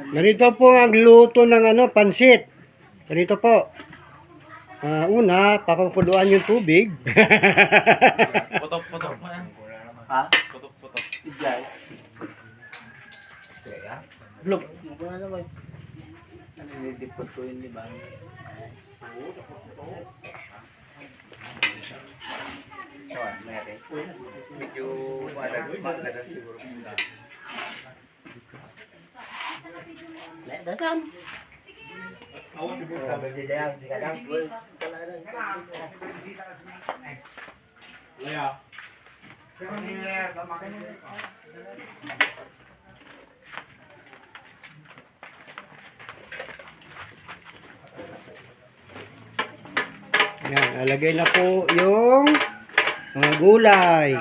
Ganito po ang luto ng pansit. Ganito po. Una, pakukuluan yung tubig. Putok-putok mo yan. Ha? Putok-putok. Ijay. Kaya? Blok. Muna naman. Nilidipot ko yun, di ba? Sawan, meron. Medyo madagal siguro. Datang. Yan, alagay na po yung mga gulay.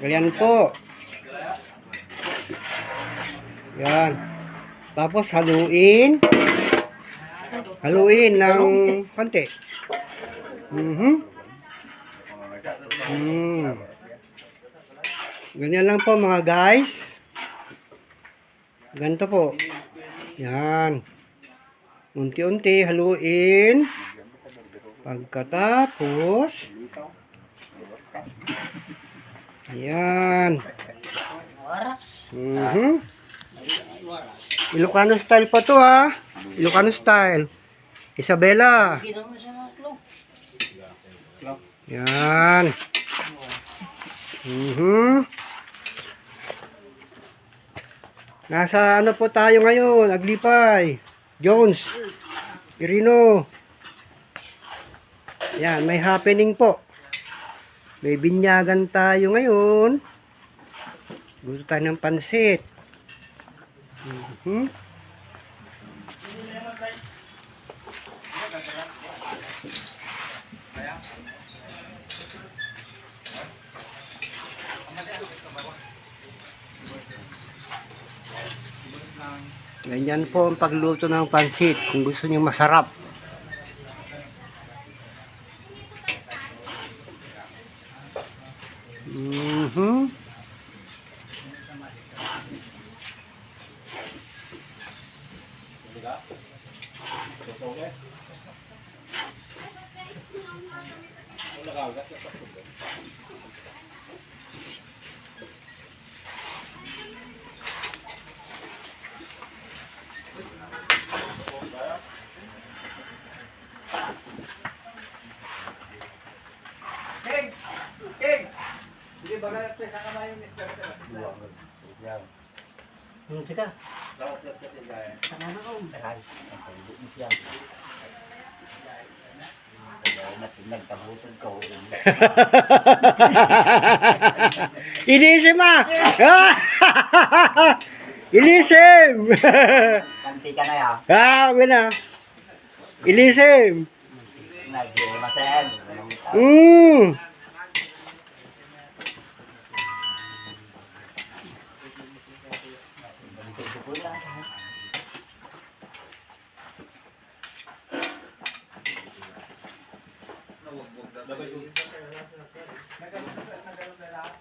Ganyan po. Yan. Tapos haluin. Haluin ng konti. Ganyan lang po mga guys. Ganito po. Yan. Unti-unti haluin. Pagkatapos yan. Ilocano style pa to ha. Ilocano style. Isabela. Yan. Nasa po tayo ngayon? Aglipay. Jones. Irino. Yan, may happening po. May binyagan tayo ngayon. Gusto tayo ng pansit. Ganyan po ang pagluto ng pansit kung gusto niyo masarap. Sige. Sana ko. Ilisim ah! Ilisim! Kanti ka na ya. Wala. Ilisim. Nag-masen.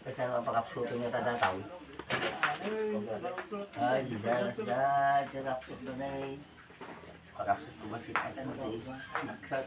Kasi ang pakapsuto niya tadatang. Ay, kapsut na na eh. Pakapsut ko masip. Ay, tanong ko. Naksat.